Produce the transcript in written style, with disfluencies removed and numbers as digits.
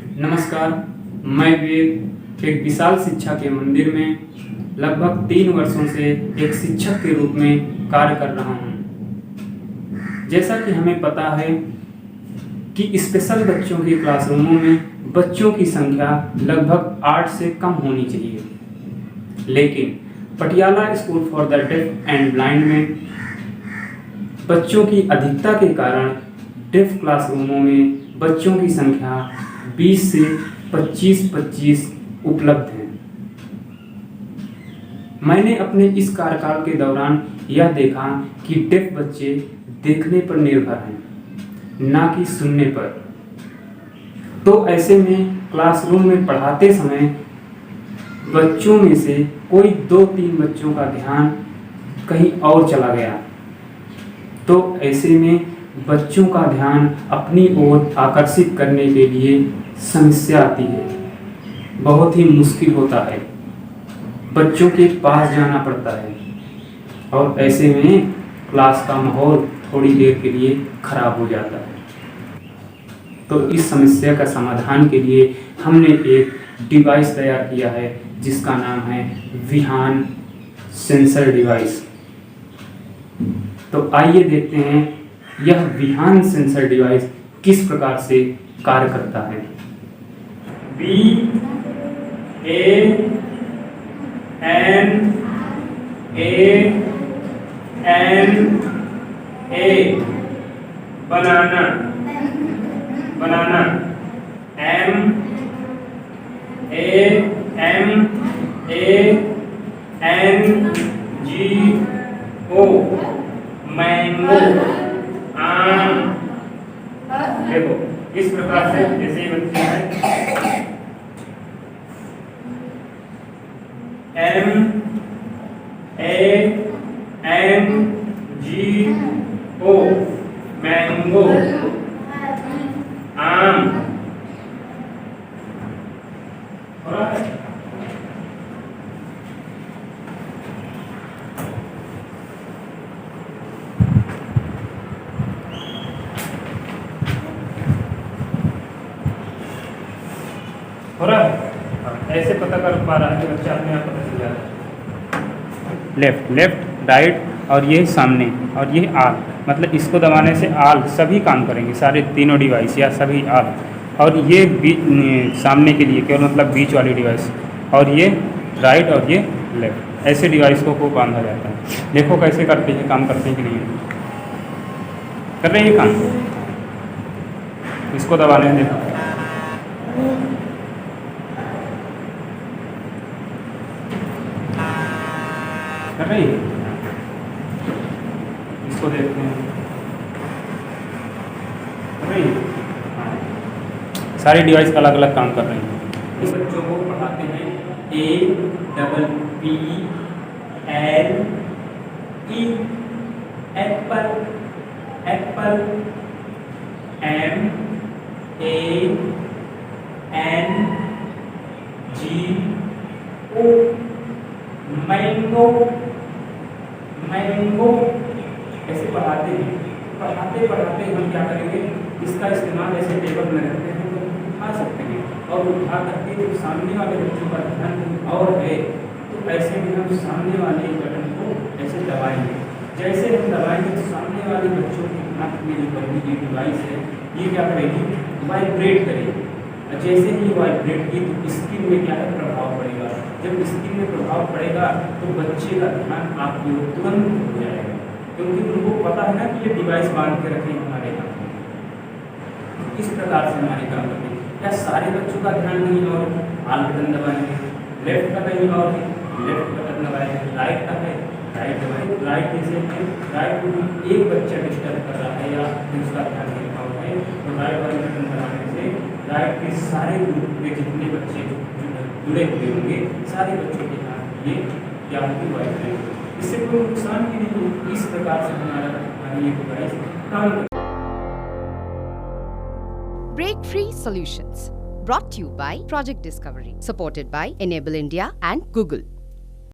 नमस्कार, मैं विवेक एक विशाल शिक्षा के मंदिर में लगभग 3 वर्षों से एक शिक्षक के रूप में कार्य कर रहा हूँ। जैसा कि हमें पता है कि स्पेशल बच्चों के क्लासरूमों में बच्चों की संख्या लगभग 8 से कम होनी चाहिए, लेकिन Patiala school for the deaf and blind में बच्चों की अधिकता के कारण डेफ क्लासरूमों में बच्चों की संख्या 20 से 25 उपलब्ध है। मैंने अपने इस कार्यकाल के दौरान यह देखा कि डेफ बच्चे देखने पर निर्भर हैं, ना कि सुनने पर। तो ऐसे में क्लासरूम में पढ़ाते समय बच्चों में से कोई 2-3 बच्चों का ध्यान कहीं और चला गया, तो ऐसे में बच्चों का ध्यान अपनी ओर आकर्षित करने के लिए समस्या आती है। बहुत ही मुश्किल होता है, बच्चों के पास जाना पड़ता है और ऐसे में क्लास का माहौल थोड़ी देर के लिए खराब हो जाता है। तो इस समस्या का समाधान के लिए हमने एक डिवाइस तैयार किया है जिसका नाम है विहान सेंसर डिवाइस। तो आइए देखते हैं यह विहान सेंसर डिवाइस किस प्रकार से कार्य करता है। BANA बनाना, बनाना, MANGO मैंगो, आम। देखो इस प्रकार से जैसे बनती है MANGO मैंगो, आम। हो रहा है? ऐसे पता कर पा रहा है बच्चा अपने आप पता चल जा रहा है। लेफ्ट राइट और ये सामने और ये आल, मतलब इसको दबाने से आल सभी काम करेंगे, सारे तीनों डिवाइस या सभी आल। और ये सामने के लिए केवल मतलब बीच वाली डिवाइस, और ये राइट और ये लेफ्ट, ऐसे डिवाइस को बांधा जाता है। देखो कैसे करते हैं, काम करते हैं कि नहीं कर रहे हैं काम। इसको दबाने हैं, देखो कर रही है। इसको देखते हैं, कर रही है। सारी डिवाइस अलग अलग काम कर रही हैं। इस बच्चों को पढ़ाते हैं APPLE Apple, Apple, MANGO mango, mango. ऐसे पढ़ाते हैं। पढ़ाते पढ़ाते हम क्या करेंगे, इसका इस्तेमाल ऐसे टेबल में रखते हैं तो उठा सकते हैं, और उठा करके जो सामने वाले बच्चों का ध्यान और है तो ऐसे में हम सामने वाले बटन को ऐसे दबाएंगे। जैसे हम दबाएंगे तो सामने वाले बच्चों के हाथ में जो बनी डिवाइस है ये क्या करेगी, वाइब्रेट करेगी। जैसे ही वाइब्रेट की तो स्किन में क्या है, प्रभाव पड़ेगा। जब स्किन में प्रभाव पड़ेगा तो बच्चे का ध्यान आपकी ओर तुरंत हो जाएगा, क्योंकि उनको पता है ना कि ये डिवाइस बांध के रखें हमारे हाथ में। इस प्रकार से हमारे काम करते हैं। क्या सारे बच्चों का ध्यान कहीं और, आल बटन दबाएंगे, लेफ्ट का कहीं और है, लेफ्ट बटन दबाएंगे, राइट का है, राइट दबाएंगे। राइट जैसे राइट में एक बच्चा डिस्टर्ब कर रहा है या उसका ध्यान नहीं रखा है तो राइट वाले बटन दबाने से राइट के सारे ग्रुप में जितने बच्चे जुड़े हुए होंगे सारे बच्चों के साथ ये क्या होगी, वाइब्रेट। इससे कोई नुकसान भी नहीं हो। इस प्रकार से हमारा ये डिवाइस काम। Break Free Solutions, brought to you by Project Discovery, supported by Enable India and Google.